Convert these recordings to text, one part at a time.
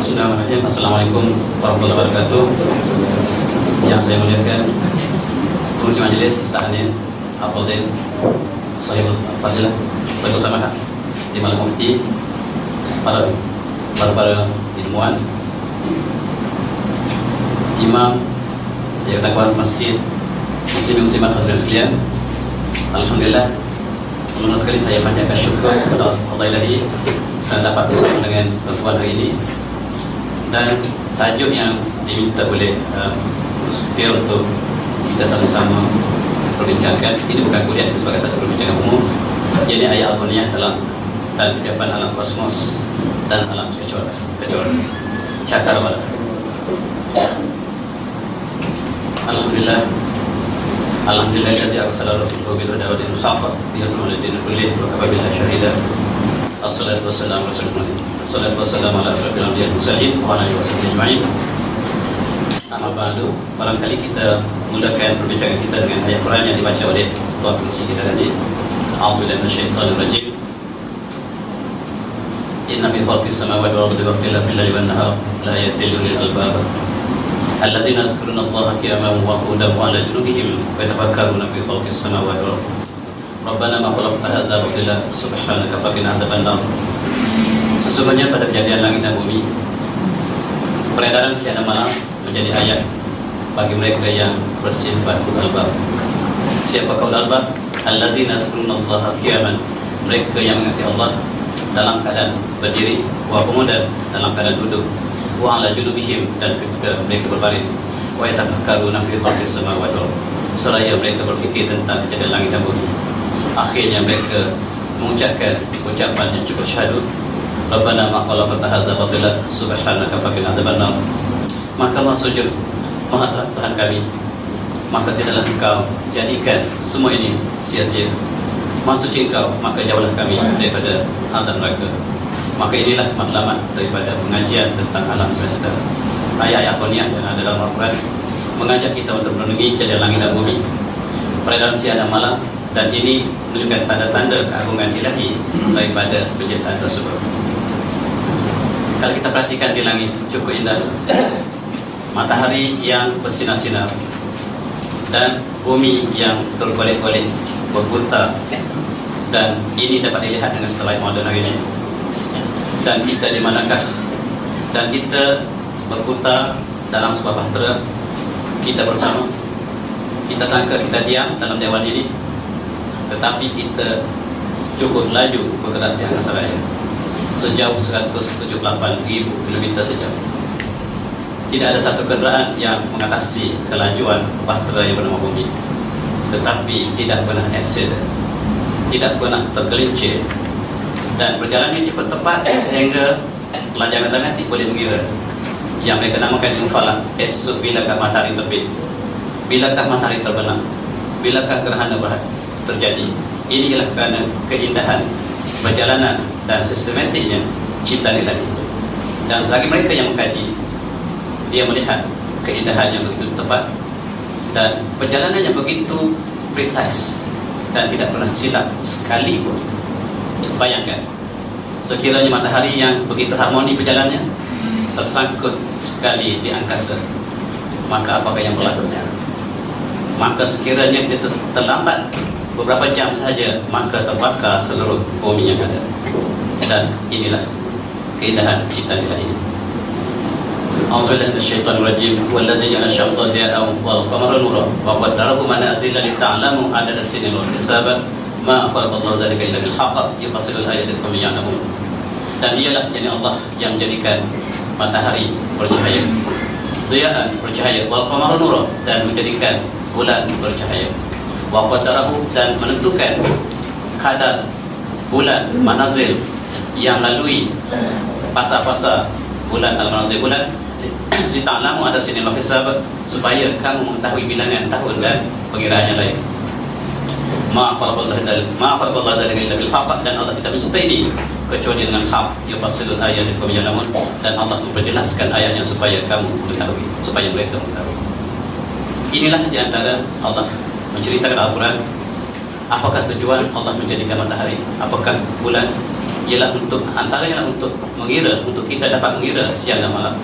Bismillahirrahmanirrahim. Assalamualaikum warahmatullahi wabarakatuh. Yang saya muliakan Fungsi Majelis Ustaz Hanin Al-Fadil Sahibul Fadilah Sahibul Samaha Imam Mufti, para ilmuwan, imam, yang takwa masjid, muslimin muslimat hadirin sekalian. Alhamdulillah, pertama sekali saya panjatkan syukur kepada Allah Ilahi kerana dapat bersama dengan tuan hari ini. Dan tajuk yang diminta oleh Setia untuk kita sama-sama perbincangkan, ini bukan kuliah, ini sebagai satu perbincangan umum, yakni ayat Al-Qur'an dan ucapan alam kosmos dan alam cakrawala. Alhamdulillah, alladzi arsala rasulahu bil huda wa dinil haqq liyuzhirahu 'ala ad-din kullihi wa kafa billahi shahida. Assalatu wassalamu ala rasulillah. Assalatu wassalamu ala asyrafil anbiya'i wal mursalin wa ala alihi washabbihi ajma'in. Amma ba'du, barangkali kita mulakan perbincangan kita dengan ayat Quran yang dibaca oleh tuan pengurusi kita tadi. A'udzubillahi minasyaitonir rajim. Inna fi khalqis samawati wal ardi wa ikhtilafil laili wan nahar la ayatin li ulil albab alladzina yazkuruna Allaha qiyaman wa qu'udan wa 'ala junubihim wa yatafakkaruna fi khalqis samawati wal ardi. Rabbana ma khalaqta hadza batila subhanaka faqina adzabannar. Sesungguhnya pada kejadian langit dan bumi, peredaran siang dan malam menjadi ayat bagi mereka yang bersifat ulul albab. Siapa ulul albab? Alladzina yazkuruna Allaha qiyaman, mereka yang mengerti Allah dalam keadaan berdiri, wa qu'udan, dalam keadaan duduk, wa 'ala junubihim, dan ketika mereka berbaring, wa yatafakkaruna fi khalqis samawati wal ardi, seraya mereka berfikir tentang kejadian langit dan bumi. Akhirnya mereka mengucapkan ucapan yang cukup syahadu, Rabbana ma khalaqta hadza batila subhanaka faqina adzabannar. Maka Allah sujud, Maha Tuhan kami, maka tidaklah Engkau jadikan semua ini sia-sia. Maha suci Engkau, maka jauhlah kami daripada azab neraka. Maka inilah matlamat daripada pengajian tentang alam semesta. Ayat-ayat Al-Qur'an yang ada dalam Al-Quran mengajak kita untuk merenungi kejadian langit dan bumi, peredaran siang dan malam, dan ini menunjukkan tanda-tanda keagungan ilahi daripada penciptaan tersebut. Kalau kita perhatikan di langit cukup indah, matahari yang bersinar-sinar dan bumi yang tergolek-golek berputar, dan ini dapat dilihat dengan setelah modern hari ini. Dan kita di manakah? Dan kita berputar dalam sebuah bahtera, kita bersama. Kita sangka kita diam dalam dewan ini, tetapi kita cukup laju bergerak di angkasa raya sejauh 178.000 km sejam. Tidak ada satu kenderaan yang mengatasi kelajuan bahtera yang bernama bumi, tetapi tidak pernah accident, tidak pernah tergelincir, dan perjalanannya cukup tepat sehingga pelajar matematik boleh mengira yang mereka namakan ilmu falak. Esok bilakah matahari terbit, bilakah matahari terbenam, bilakah gerhana terjadi. Ini ialah kerana keindahan perjalanan dan sistematiknya ciptaan ilahi. Dan selagi mereka yang mengkaji, dia melihat keindahan yang begitu tepat dan perjalanan yang begitu precise dan tidak pernah silap sekalipun. Bayangkan, sekiranya matahari yang begitu harmoni perjalanannya tersangkut sekali di angkasa, maka apakah yang berlakunya? Maka sekiranya dia terlambat beberapa jam sahaja, maka terbakar seluruh bumi yang ada. Dan inilah keindahan ciptaan ilahi. A'udzubillahi minasyaitonir rajim. Wallazi ja'ala asy-syamsa diya'an wal qamara nuran wa qaddarahu manazila lita'lamu adada as-sinina wal hisaba ma khalaqallahu dzalika illa bil haqq yufassilu al-ayati liqaumin ya'lamun. Dan dialah yakni Allah yang menjadikan matahari bercahaya, diya'an bercahaya, wal qamara nuran, dan menjadikan bulan bercahaya, wa qaddarahu, dan menentukan kadar bulan, manazil, yang melalui fasa-fasa bulan, al-manazil bulan, lita'lamu ada sini hisab, supaya kamu mengetahui bilangan tahun dan pengiraan yang lain. Ma khalaqallahu dzalika illa bil haqq, dan Allah tidak mencipta ini kecuali dengan hak. Yufassilul ayati liqaumin ya'lamun, dan Allah memperjelaskan ayatnya supaya kamu mengetahui, supaya mereka mengetahui. Inilah di antara Allah menceritakan Al-Quran. Apakah tujuan Allah menjadikan matahari? Apakah bulan? ialah untuk antaranya untuk mengira, untuk kita dapat mengira siang dan malam,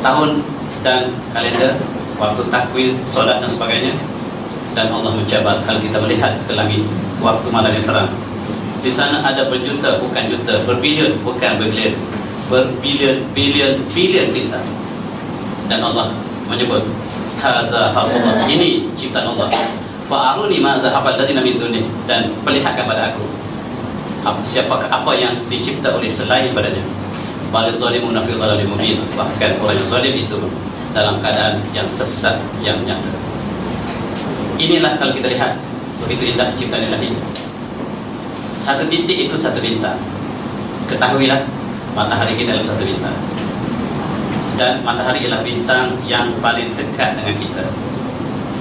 tahun dan kalender, waktu takwil, solat dan sebagainya. Dan Allah mencabar kalau kita melihat ke langit waktu malam yang terang. Di sana ada berjuta, bukan juta, berbilion, bukan berbilion, berbilion bintang. Dan Allah menyebut, haza Allah, ini ciptaan Allah. Fa'aruni ma zahabal ladina min dunih, dan perlihatkan pada aku siapakah apa yang dicipta oleh selain padanya. Bal zalimuna fi dhalalin mubin, bahkan orang yang zalim itu dalam keadaan yang sesat yang nyata. Inilah kalau kita lihat begitu indah ciptaan Ilahi. Satu titik itu satu bintang. Ketahuilah matahari kita adalah satu bintang, dan matahari ialah bintang yang paling dekat dengan kita.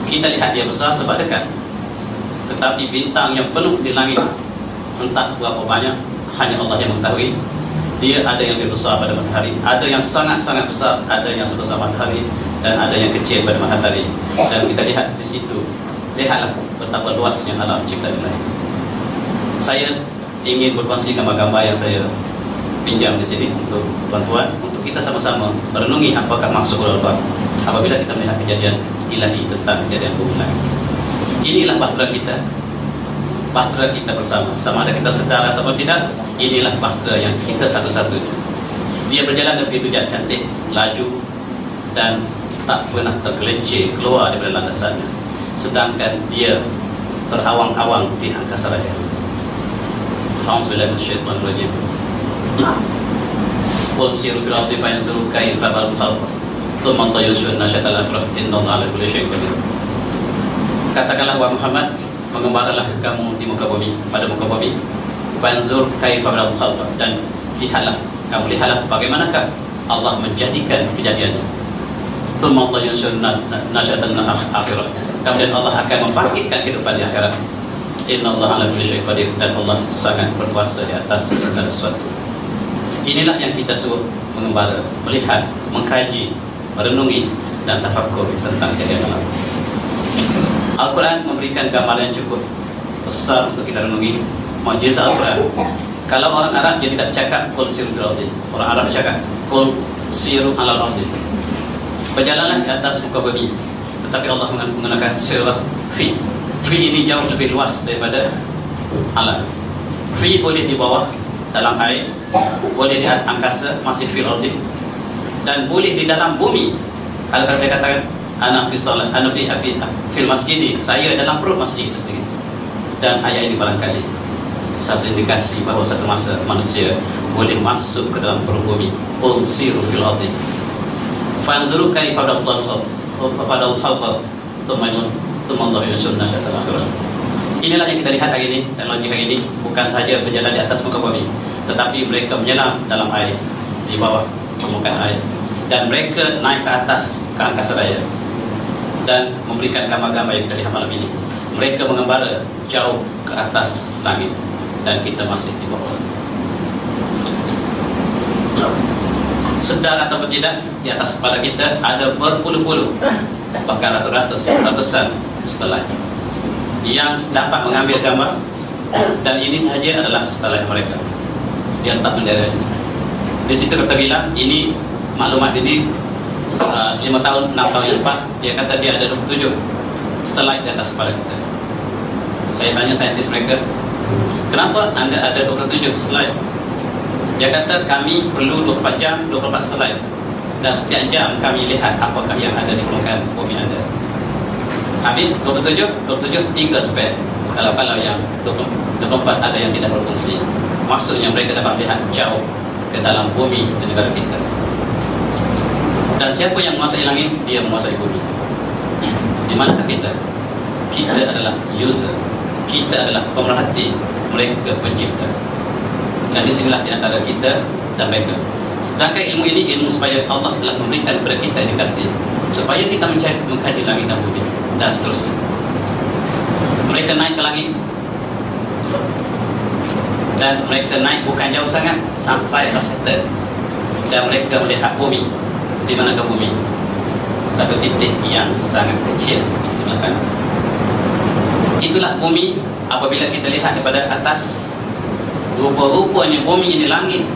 Kita lihat dia besar sebab dekat, tetapi bintang yang penuh di langit entah berapa banyak, hanya Allah yang mengetahui. Dia ada yang lebih besar pada matahari, ada yang sangat-sangat besar, ada yang sebesar matahari, dan ada yang kecil pada matahari. Dan kita lihat di situ, lihatlah betapa luasnya alam ciptaan Ilahi. Saya ingin berkongsi gambar-gambar yang saya pinjam di sini untuk tuan-tuan, untuk kita sama-sama merenungi apakah maksud Allah apabila kita melihat kejadian Ilahi tentang kejadian bumi langit. Inilah bahtera kita, bahtera kita bersama, sama ada kita sedar ataupun tidak. Inilah bahtera yang kita satu-satunya. Dia berjalan begitu cantik, laju, dan tak pernah tergelincir keluar daripada landasannya, sedangkan dia terhawang-hawang di angkasa raya. A'udzubillahi minasyaitonir rajim. Qul siru fil ardi fanzuru kaifa khalaqal khalqa tsumma tayyushu nashatal akhirah innallaha ala kulli syai'in qadir. Katakanlah wahai Muhammad, mengembaralah kamu di muka bumi, pada muka bumi, fanzur kaifa khalaqal khalqa, dan lihatlah, kamu lihatlah bagaimanakah Allah menjadikan kejadiannya. Tsumma tayyushu nashatal akhirah, kemudian Allah akan membangkitkan kehidupan di akhirat. Innallaha ala kulli syai'in qadir, dan Allah sangat berkuasa di atas segala sesuatu. Inilah yang kita suruh mengembara, melihat, mengkaji, merenungi, dan tafakkur tentang kejadian alam. Al-Quran memberikan gambaran yang cukup besar untuk kita renungi. Mukjizat Al-Quran. Kalau orang Arab dia tidak cakap qul siru fil ardi, orang Arab cakap qul siru alal ardi, berjalanlah di atas muka bumi. Tetapi Allah menggunakan sirah fi. Fi ini jauh lebih luas daripada alam. Fi boleh di bawah dalam air, boleh di angkasa masih fil ardi, dan boleh di dalam bumi. Kalau saya katakan ana fi salat, ana fi fil masjid, saya dalam perut masjid itu sendiri. Dan ayat ini barangkali satu indikasi bahawa satu masa manusia boleh masuk ke dalam perut bumi. Qul siru fil ardi fanzuru kaifa badal khalqa tsumma Allahu yunshi'un nashatal akhirah. Inilah yang kita lihat hari ini. Teknologi hari ini bukan sahaja berjalan di atas muka bumi, tetapi mereka menyelam dalam air, di bawah permukaan air, dan mereka naik ke atas, ke angkasa raya, dan memberikan gambar-gambar yang kita lihat malam ini. Mereka mengembara jauh ke atas langit, dan kita masih di bawah. Sedar atau tidak, di atas kepala kita ada berpuluh-puluh, bahkan ratusan setelah yang dapat mengambil gambar, dan ini sahaja adalah setelah mereka. Dia tak menderanya. Di situ kita bilang ini maklumat ini 5 tahun, 6 tahun yang lepas, dia kata dia ada 27 setelah di atas kepala kita. Saya tanya saintis mereka, kenapa anda ada 27 setelah? Dia kata kami perlu 24 jam, 24 setelah, dan setiap jam kami lihat apakah yang ada di permukaan bumi anda. Habis 27, 3 spare. Kalau yang 24 ada yang tidak berfungsi, maksudnya mereka dapat melihat jauh ke dalam bumi dan negara kita. Dan siapa yang menguasai langit? Dia menguasai bumi. Di manakah kita? Kita adalah user, kita adalah pemerhati, mereka pencipta. Dan disinilah di antara kita dan mereka. Sedangkan ilmu ini ilmu supaya Allah telah memberikan kepada kita indikasi supaya kita mengkaji langit dan bumi dan seterusnya. Mereka naik ke langit, dan mereka naik bukan jauh sangat sampai ke Saturn, dan mereka melihat bumi. Di mana ke bumi? Satu titik yang sangat kecil sebelah kanan. Itulah bumi apabila kita lihat daripada atas, rupa-rupanya bumi ini langit,